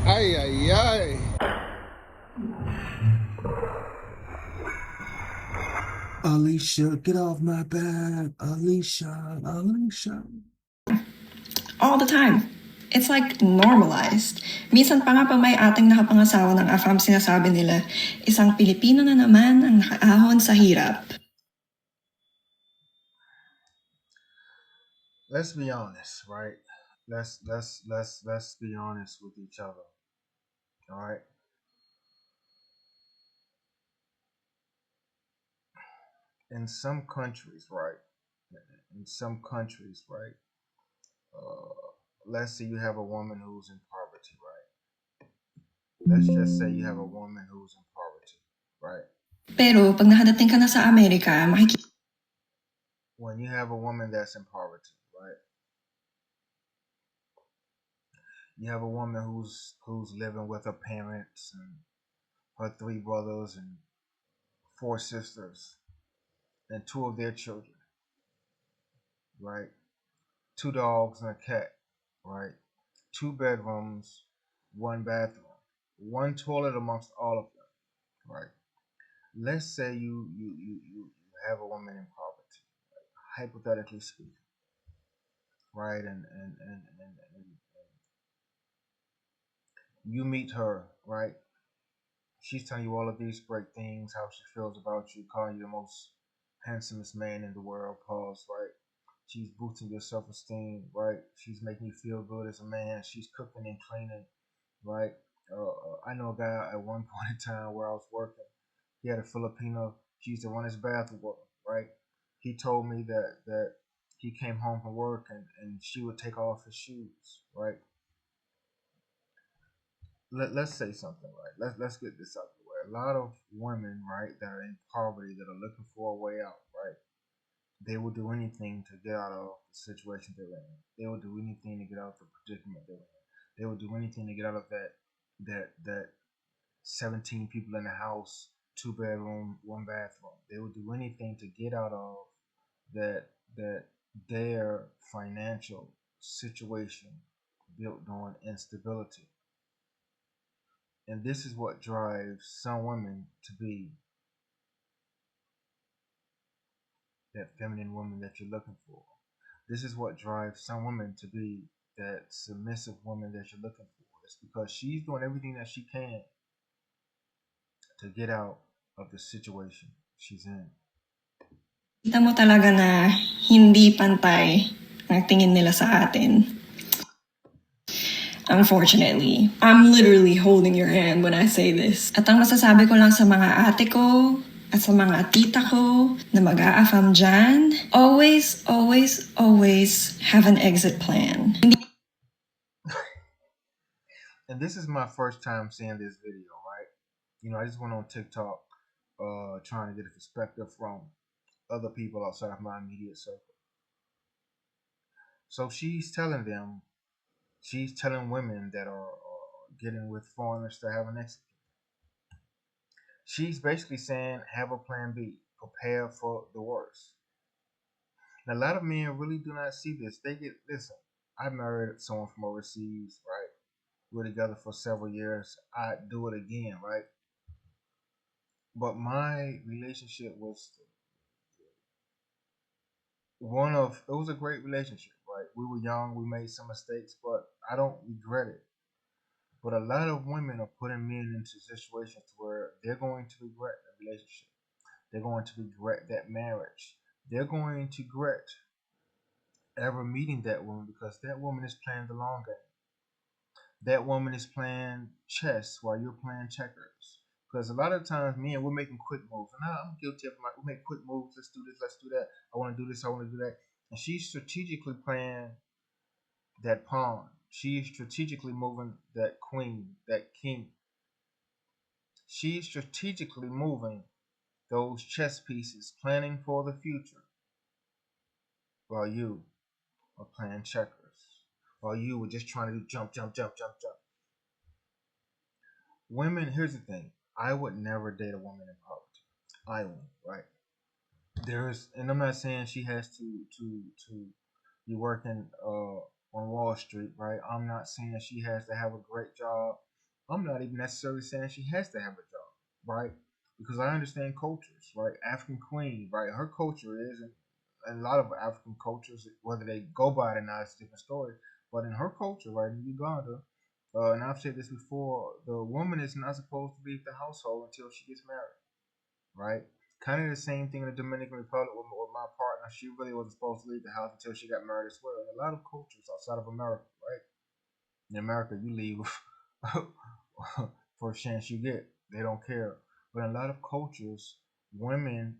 Ay, ay, ay. Alicia, get off my back. Alicia, Alicia. All the time. It's like normalized. Minsan pa nga pa may ating nakapangasawa ng AFAM sinasabi nila, isang Pilipino na naman ang nakaahon sa hirap. Let's be honest, right? Let's be honest with each other. All right. In some countries, right? In some countries, right? Uh, let's say you have a woman who's in poverty, right? Let's just say you have a woman who's in poverty, right? Pero pag nakadating ka na sa Amerika, When you have a woman that's in poverty, right? You have a woman who's living with her parents and her three brothers and four sisters and two of their children, right? Two dogs and a cat, right? Two bedrooms, one bathroom, one toilet amongst all of them, right? Let's say you have a woman in poverty, hypothetically speaking, right? And you meet her, right? She's telling you all of these great things, how she feels about you, calling you the most handsomest man in the world, pause, right? She's boosting your self esteem, right? She's making you feel good as a man. She's cooking and cleaning, right? I know a guy at one point in time where I was working. He had a Filipino. She used to run his bathroom, right? He told me that he came home from work and she would take off his shoes, right? Let's say something, right? Let's get this out of the way. A lot of women, right, that are in poverty, that are looking for a way out, right? They will do anything to get out of the situation they're in. They will do anything to get out of the predicament they're in. They will do anything to get out of that 17 people in the house, two bedroom, one bathroom. They will do anything to get out of that their financial situation built on instability. And this is what drives some women to be that feminine woman that you're looking for. This is what drives some women to be that submissive woman that you're looking for. It's because she's doing everything that she can to get out of the situation she's in. kita mo talaga na hindi pantay ang tingin nila sa atin. Unfortunately, I'm literally holding your hand when I say this. At ang masasabi ko lang sa mga ate ko at sa mga tita ko na mag-aafam dyan, always, always, always have an exit plan. And this is my first time seeing this video, right? I just went on TikTok trying to get a perspective from other people outside of my immediate circle. So she's telling women that are getting with foreigners to have an exit. She's basically saying, have a plan B, prepare for the worst. Now, a lot of men really do not see this. Listen, I married someone from overseas, right? We were together for several years. I'd do it again, right? But my relationship was it was a great relationship, right? We were young, we made some mistakes, but I don't regret it. But a lot of women are putting men into situations where they're going to regret the relationship. They're going to regret that marriage. They're going to regret ever meeting that woman because that woman is playing the long game. That woman is playing chess while you're playing checkers. Because a lot of times, me and we're making quick moves, and I'm guilty of we make quick moves. Let's do this. Let's do that. I want to do this. I want to do that. And she's strategically playing that pawn. She's strategically moving that queen, that king. She's strategically moving those chess pieces, planning for the future, while you are playing checkers. While you were just trying to do jump, jump, jump, jump, jump. Women, here's the thing. I would never date a woman in poverty. I won't, right? And I'm not saying she has to be working on Wall Street, right? I'm not saying she has to have a great job. I'm not even necessarily saying she has to have a job, right? Because I understand cultures, right? African queen, right? Her culture is, and a lot of African cultures, whether they go by it or not, it's a different story. But in her culture, right, in Uganda, and I've said this before, the woman is not supposed to leave the household until she gets married, right? Kind of the same thing in the Dominican Republic with my partner. She really wasn't supposed to leave the house until she got married as well. In a lot of cultures outside of America, right? In America, you leave first chance you get. They don't care. But in a lot of cultures, women,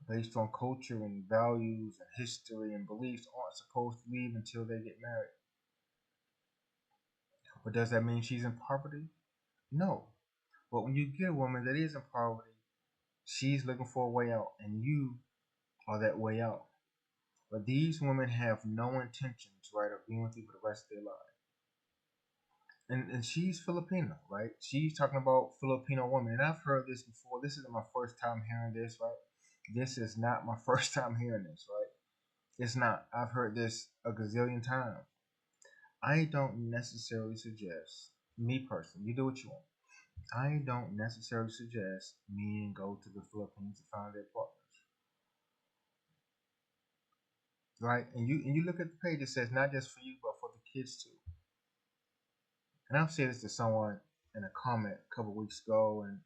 based on culture and values and history and beliefs, aren't supposed to leave until they get married. But does that mean she's in poverty? No. But when you get a woman that is in poverty, she's looking for a way out, and you are that way out. But these women have no intentions, right, of being with you for the rest of their lives. And she's Filipino, right? She's talking about Filipino women. And I've heard this before. This isn't my first time hearing this, right? This is not my first time hearing this, right? It's not. I've heard this a gazillion times. I don't necessarily suggest, me personally, you do what you want. I don't necessarily suggest men go to the Philippines to find their partners, right? And you look at the page, it says not just for you, but for the kids too. And I've said this to someone in a comment a couple of weeks ago, and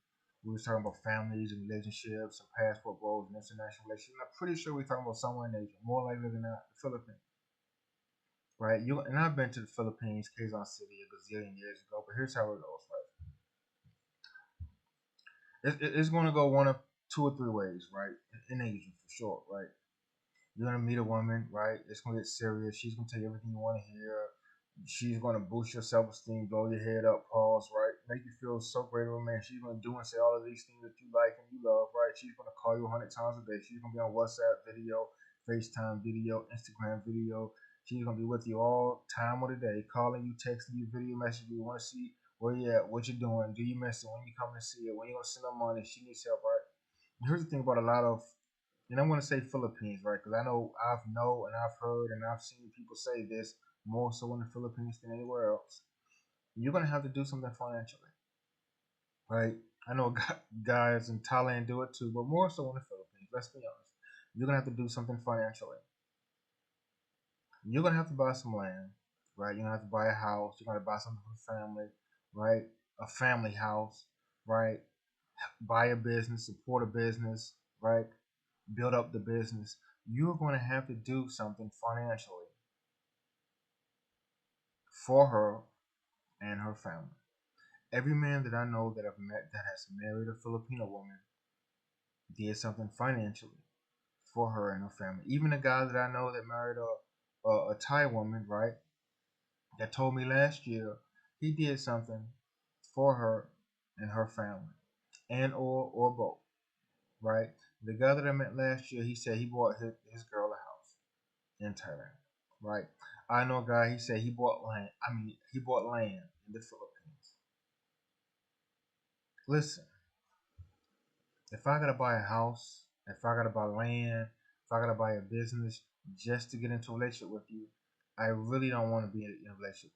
we was talking about families and relationships and passport roles and international relations. I'm pretty sure we're talking about somewhere in Asia, more likely than not, the Philippines, right? You and I've been to the Philippines, Quezon City, a gazillion years ago. But here's how it goes, right? It's going to go one of two or three ways, right? In Asia, for sure, right? You're gonna meet a woman, right? It's gonna get serious. She's gonna tell you everything you want to hear. She's gonna boost your self-esteem, blow your head up, pause, right? Make you feel so great of a man. She's gonna do and say all of these things that you like and you love, right? She's gonna call you 100 times a day. She's gonna be on WhatsApp video, FaceTime video, Instagram video. She's gonna be with you all time of the day, calling you, texting you, video messaging you. Want to see where you at, what you're doing, do you miss it, when you come to see it, when you gonna send her money, she needs help, right? Here's the thing about a lot of, and I'm going to say Philippines, right? Because I know and I've heard and I've seen people say this more so in the Philippines than anywhere else. You're going to have to do something financially, right? I know guys in Thailand do it too, but more so in the Philippines. Let's be honest. You're going to have to do something financially. You're going to have to buy some land, right? You're going to have to buy a house. You're going to buy something for the family, right? A family house, right? Buy a business, support a business, right? Build up the business. You're going to have to do something financially for her and her family. Every man that I know that I've met that has married a Filipino woman did something financially for her and her family. Even a guy that I know that married a Thai woman, right, that told me last year he did something for her and her family, and or both, right? The guy that I met last year, he said he bought his girl a house in Thailand, right? I know a guy. He said he bought land. I mean, he bought land in the Philippines. Listen, if I gotta buy a house, if I gotta buy land, if I gotta buy a business just to get into a relationship with you, I really don't want to be in a relationship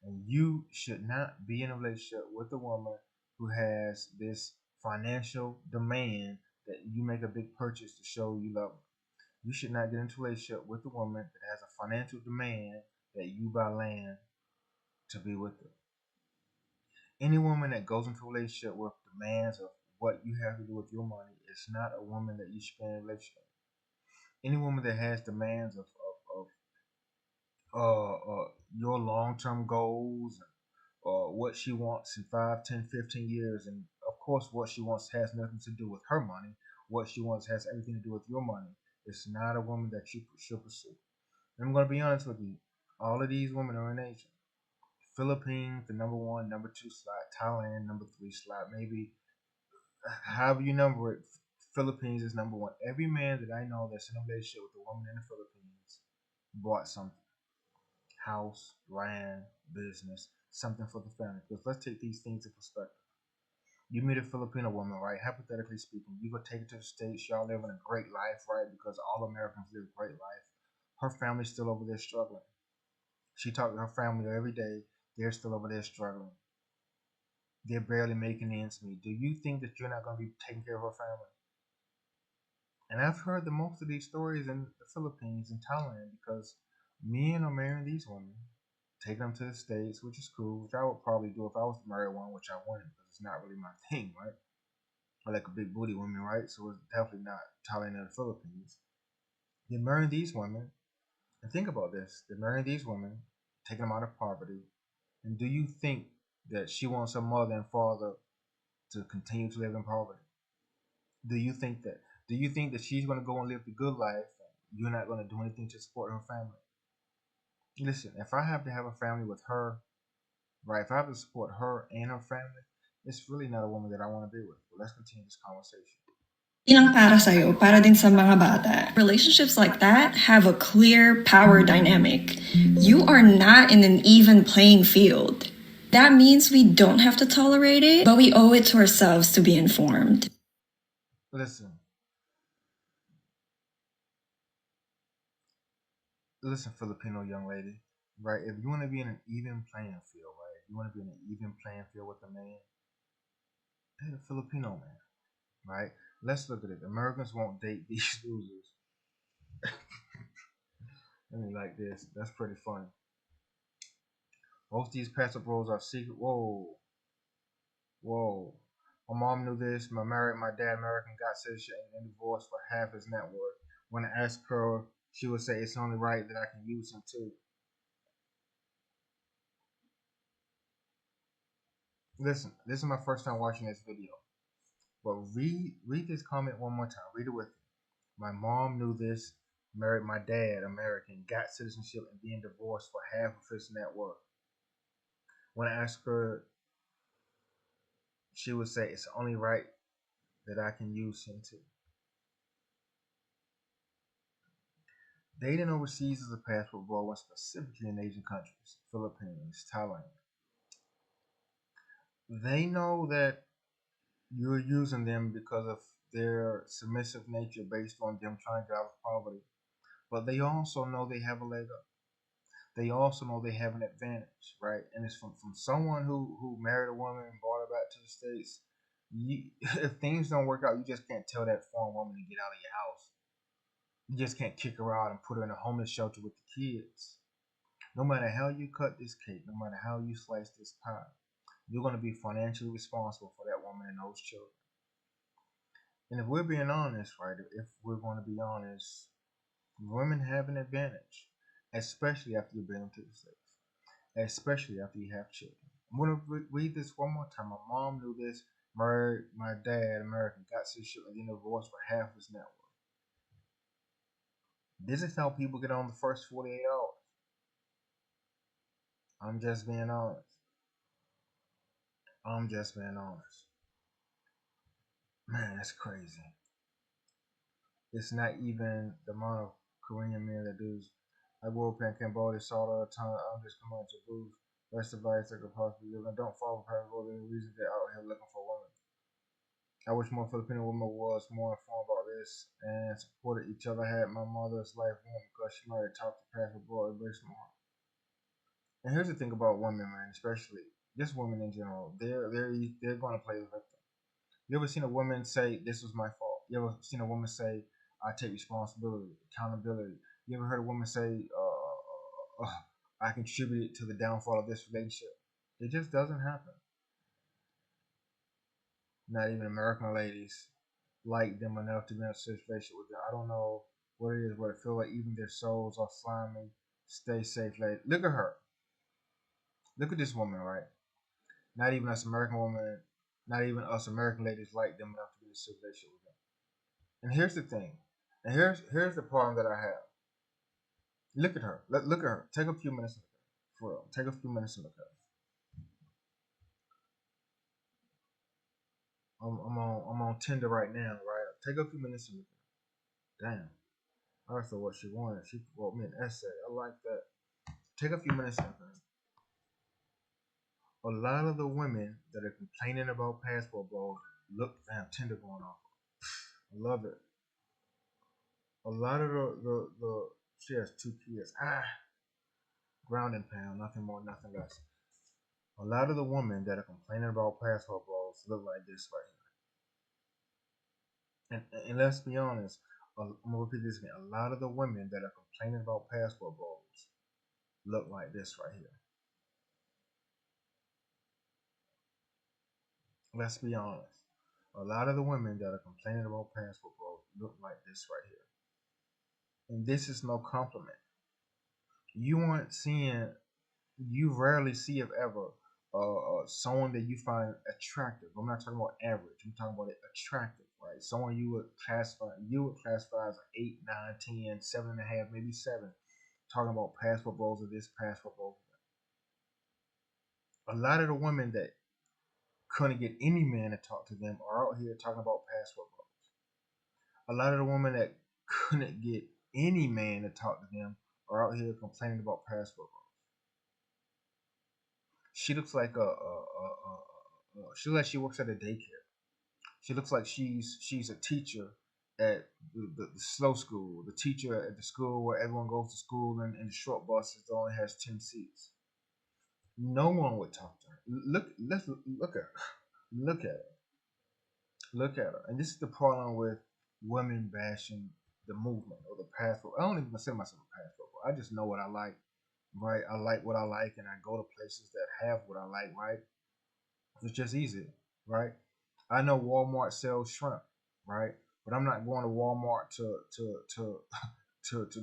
with you. And you should not be in a relationship with a woman who has this financial demand that you make a big purchase to show you love her. You should not get into a relationship with a woman that has a financial demand that you buy land to be with her. Any woman that goes into a relationship with demands of what you have to do with your money is not a woman that you should be in a relationship with. Any woman that has demands of your long term goals, what she wants in 5, 10, 15 years, and of course, what she wants has nothing to do with her money. What she wants has everything to do with your money. It's not a woman that you should pursue. And I'm going to be honest with you. All of these women are in Asia. Philippines, the number one, number two slot. Thailand, number three slot. Maybe however you number it, Philippines is number one. Every man that I know that's in a relationship with a woman in the Philippines bought something: house, land, business, something for the family. Because let's take these things in perspective. You meet a Filipino woman, right? Hypothetically speaking, you go take her to the States. Y'all living a great life, right? Because all Americans live a great life. Her family's still over there struggling. She talked to her family every day. They're still over there struggling. They're barely making ends meet. Do you think that you're not going to be taking care of her family? And I've heard the most of these stories in the Philippines and Thailand because men are marrying these women, taking them to the States, which is cool, which I would probably do if I was to marry one, which I wouldn't because it's not really my thing, right? I like a big booty woman, right? So it's definitely not Thailand or the Philippines. They're marrying these women, and think about this: they're marrying these women, taking them out of poverty. And do you think that she wants her mother and father to continue to live in poverty? Do you think that? Do you think that she's going to go and live the good life? And you're not going to do anything to support her family. Listen, if I have to have a family with her, right? If I have to support her and her family, it's really not a woman that I want to be with. But let's continue this conversation. Ilang para sa'yo, para din sa mga bata. Relationships like that have a clear power dynamic. You are not in an even playing field. That means we don't have to tolerate it, but we owe it to ourselves to be informed. Listen, listen, Filipino young lady, right? If you want to be in an even playing field, right? If you want to be in an even playing field with a man, date a Filipino man, right? Let's look at it. Americans won't date these losers. I mean, like this. That's pretty funny. Most of these pastor bros are secret. Whoa, whoa. My mom knew this. My dad American, got citizenship and divorced for half his net worth. When I asked her, she would say it's only right that I can use him too. Listen, this is my first time watching this video. But read this comment one more time. Read it with me. My mom knew this. Married my dad, American, got citizenship and being divorced for half of his net worth. When I asked her, she would say it's only right that I can use him too. Dating overseas is a passport role, specifically in Asian countries, Philippines, Thailand. They know that you're using them because of their submissive nature based on them trying to get out of poverty. But they also know they have a leg up. They also know they have an advantage, right? And it's from someone who married a woman and brought her back to the States. You, if things don't work out, you just can't tell that foreign woman to get out of your house. You just can't kick her out and put her in a homeless shelter with the kids. No matter how you cut this cake, no matter how you slice this pie, you're going to be financially responsible for that woman and those children. And if we're being honest, right, if we're going to be honest, women have an advantage, especially after you've been into the States, especially after you have children. I'm going to read this one more time. My mom knew this, married my dad, American, got citizenship, and then divorced for half his net worth. This is how people get on the first 48 hours. I'm just being honest. I'm just being honest. Man, that's crazy. It's not even the amount of Korean men that do. I grew up in Cambodia, saw it all the time. I'm just coming to boost. Best advice I could possibly give. And don't fall for paranoia. The reason they're out here looking for women. I wish more Filipino women was more informed about this and supported each other. I had my mother's life ruined because she might have talked to Pastor Boy very smart. And here's the thing about women, man, especially just women in general. They're going to play the victim. You ever seen a woman say, "This was my fault"? You ever seen a woman say, "I take responsibility, accountability"? You ever heard a woman say, "I contributed to the downfall of this relationship"? It just doesn't happen. Not even American ladies like them enough to be in a situation with them. I don't know what it is, but I feel like even their souls are slimy. Stay safe, lady. Look at her. Look at this woman, right? Not even us American women, not even us American ladies like them enough to be in a situation with them. And here's the thing. And here's the problem that I have. Look at her. Look at her. Take a few minutes to look at her. For real. Take a few minutes to look at her. I'm on Tinder right now, right? Take a few minutes to look at her. Damn. I saw what she wanted. She wrote me an essay. I like that. Take a few minutes to look at her. A lot of the women that are complaining about passport bros look damn Tinder going off. I love it. A lot of the she has two kids. Ground and pound, nothing more, nothing less. A lot of the women that are complaining about passport bros look like this right here. And let's be honest, I'm gonna repeat this again. A lot of the women that are complaining about passport bros look like this right here. Let's be honest. A lot of the women that are complaining about passport bros look like this right here. And this is no compliment. You aren't seeing, you rarely see, if ever, someone that you find attractive. I'm not talking about average. I'm talking about attractive, right? Someone you would classify as an 8, 9, 10, 7.5, maybe 7. Talking about passport bros or this, passport bros. A lot of the women that couldn't get any man to talk to them are out here talking about passport bros. A lot of the women that couldn't get any man to talk to them are out here complaining about passport bros. She looks like she looks like she works at a daycare. She looks like she's a teacher at the slow school, the teacher at the school where everyone goes to school and the short buses that only has 10 seats. No one would talk to her. Look at her. Look at her. Look at her. And this is the problem with women bashing the movement or the passport. I don't even consider myself a passport. I just know what I like, right? I like what I like, and I go to places that have what I like, right? It's just easy, right? I know Walmart sells shrimp, right? But I'm not going to Walmart to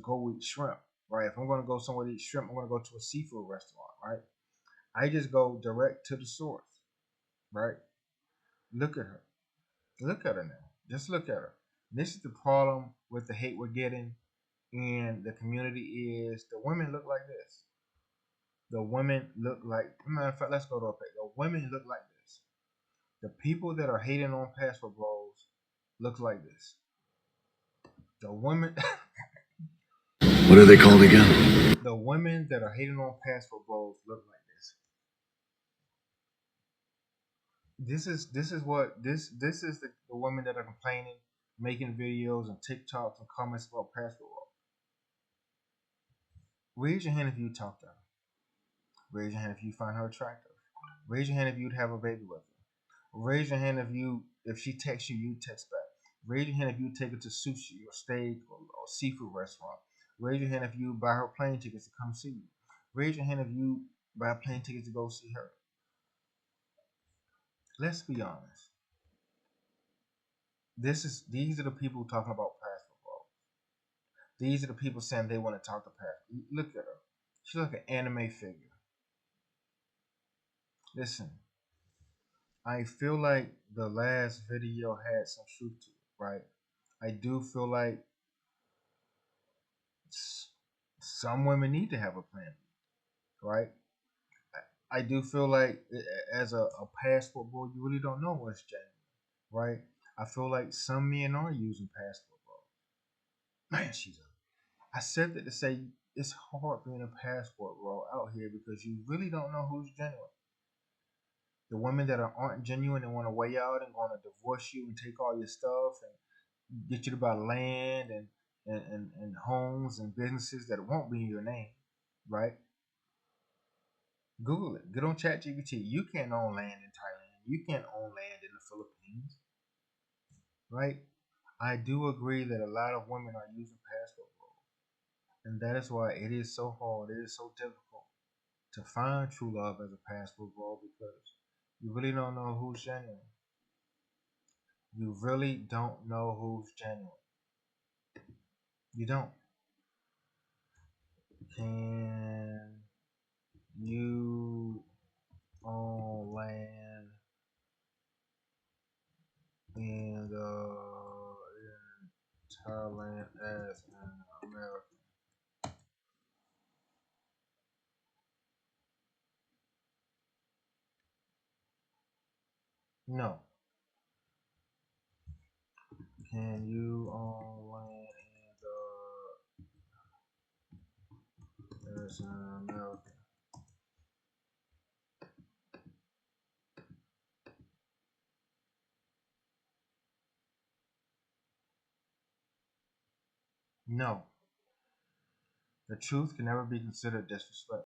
go eat shrimp, right? If I'm going to go somewhere to eat shrimp, I'm going to go to a seafood restaurant, right? I just go direct to the source, right? Look at her. Look at her now. Just look at her. This is the problem with the hate we're getting in the community is the women look like this. The women look like, matter of fact, let's go to a page. The women look like this. The people that are hating on passport bros look like this. The women, What are they called again? the women that are hating on passport bros look like this. This is the women that are complaining, making videos and TikToks and comments about passport bros. Raise your hand if you talk to her. Raise your hand if you find her attractive. Raise your hand if you'd have a baby with her. Raise your hand if she texts you, you text back. Raise your hand if you take her to sushi or steak or seafood restaurant. Raise your hand if you buy her plane tickets to come see you. Raise your hand if you buy plane tickets to go see her. Let's be honest. These are the people talking about passport bro. These are the people saying they want to talk to passport. Look at her. She's like an anime figure. Listen, I feel like the last video had some truth to it, right? I do feel like some women need to have a plan, right? I do feel like as a passport boy, you really don't know what's genuine, right? I feel like some men are using passport bro. Man, I said that to say it's hard being a passport bro out here because you really don't know who's genuine. The women that aren't genuine and want to weigh out and want to divorce you and take all your stuff and get you to buy land and homes and businesses that won't be in your name, right? Google it. Get on ChatGPT. You can't own land in Thailand. You can't own land in the Philippines, right? I do agree that a lot of women are using passport roles, and that is why it is so hard. It is so difficult to find true love as a passport role because you really don't know who's genuine. You really don't know who's genuine. You don't. Can you own land in Thailand as an American? No. Can you own land as an American? No. The truth can never be considered disrespect.